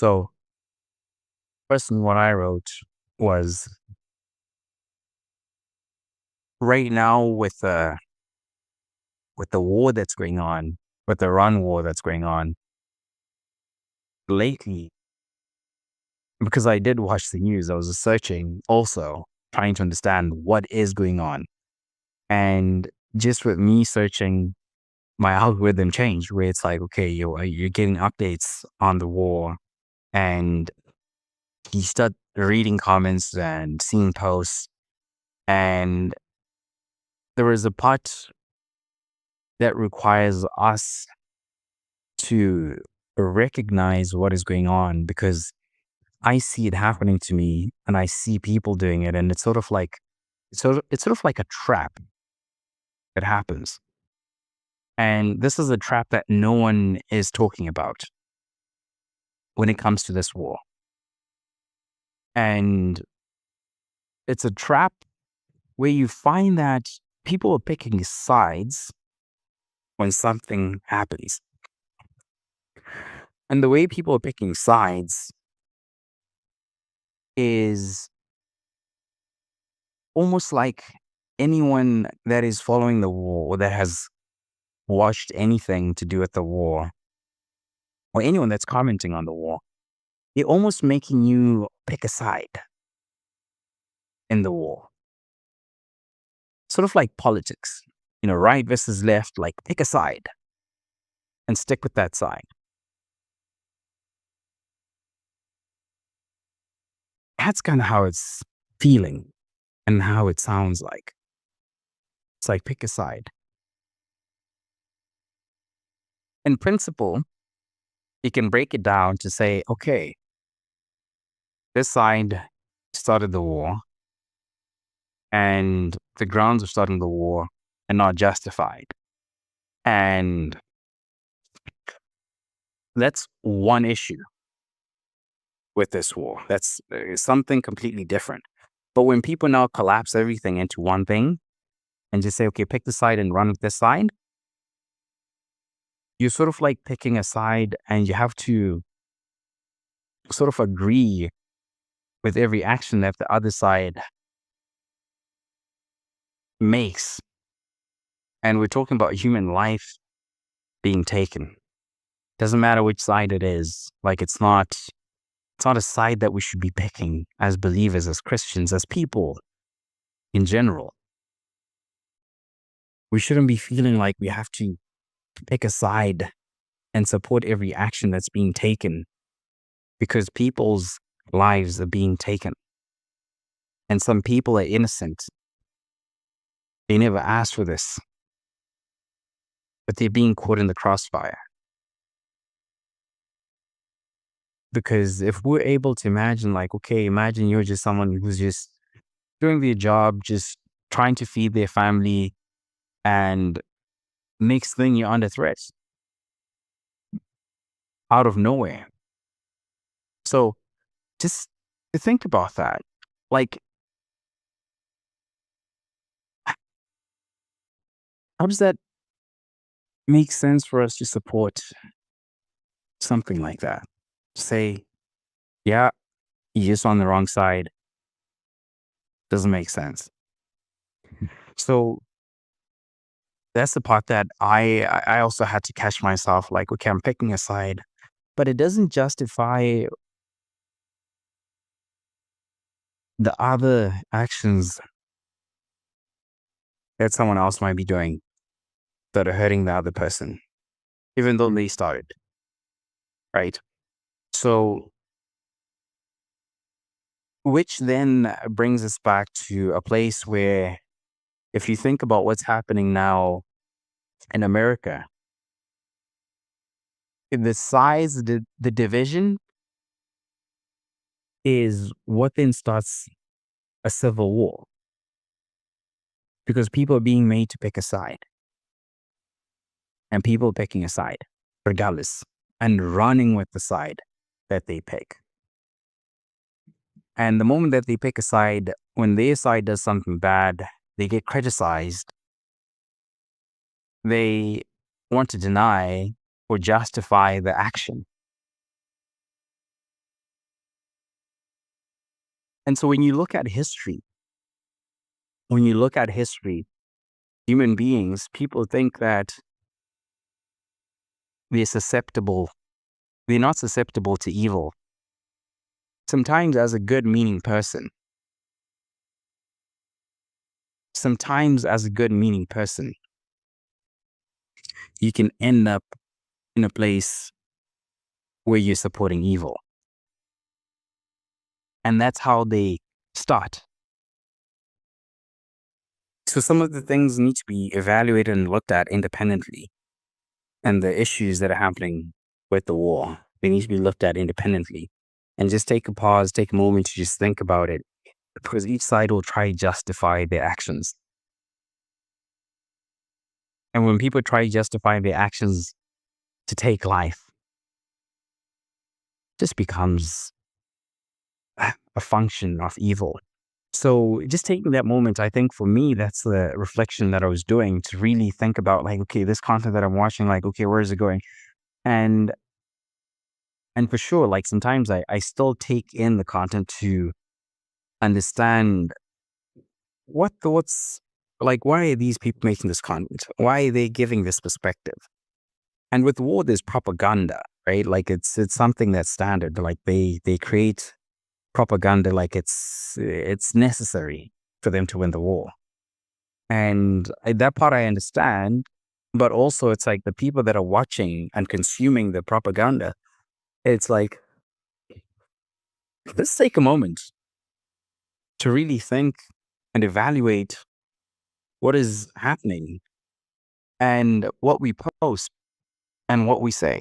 So, personally, what I wrote was right now with the war that's going on, with the Iran war that's going on lately, because I did watch the news, I was searching also, trying to understand what is going on. And just with me searching, my algorithm changed where it's like, okay, you're getting updates on the war, and you start reading comments and seeing posts. And there is a part that requires us to recognize what is going on, because I see it happening to me and I see people doing it, and it's sort of like a trap that happens. And this is a trap that no one is talking about when it comes to this war. And it's a trap where you find that people are picking sides when something happens. And the way people are picking sides is almost like anyone that is following the war or that has watched anything to do with the war, or anyone that's commenting on the war, they're almost making you pick a side in the war. Sort of like politics, right versus left, like pick a side and stick with that side. That's kind of how it's feeling and how it sounds like. It's like pick a side. In principle, you can break it down to say, okay, this side started the war, and the grounds of starting the war are not justified. And that's one issue with this war. That's something completely different. But when people now collapse everything into one thing and just say, okay, pick the side and run with this side, you're sort of like picking a side, and you have to sort of agree with every action that the other side makes. And we're talking about human life being taken. Doesn't matter which side it is. Like it's not a side that we should be picking as believers, as Christians, as people in general. We shouldn't be feeling like we have to pick a side and support every action that's being taken, because people's lives are being taken. And some people are innocent. They never asked for this, but they're being caught in the crossfire. Because if we're able to imagine, like, okay, imagine you're just someone who's just doing their job, just trying to feed their family, and next thing you're under threat out of nowhere. So just to think about that, like, how does that make sense for us to support something like that? Say, yeah, you're just on the wrong side. Doesn't make sense. So that's the part that I also had to catch myself, like, okay, I'm picking a side, but it doesn't justify the other actions that someone else might be doing that are hurting the other person, even though they started, right? So, which then brings us back to a place where, if you think about what's happening now in America, the size, the division is what then starts a civil war, because people are being made to pick a side, and people picking a side regardless and running with the side that they pick. And the moment that they pick a side, when their side does something bad, they get criticized. They want to deny or justify the action. And so when you look at history, human beings, people think that they're susceptible, they're not susceptible to evil. Sometimes as a good meaning person, sometimes as a good meaning person, you can end up in a place where you're supporting evil. And that's how they start. So some of the things need to be evaluated and looked at independently. And the issues that are happening with the war, they need to be looked at independently. And just take a pause, take a moment to just think about it. Because each side will try to justify their actions. And when people try to justify their actions to take life, this becomes a function of evil. So just taking that moment, I think for me, that's the reflection that I was doing, to really think about, like, okay, this content that I'm watching, like, okay, where is it going? And for sure, like sometimes I still take in the content to understand what's like, why are these people making this content? Why are they giving this perspective? And with war, there's propaganda, right? Like it's something that's standard. Like they create propaganda like it's necessary for them to win the war. And that part I understand, but also it's like the people that are watching and consuming the propaganda, it's like, let's take a moment to really think and evaluate what is happening and what we post and what we say.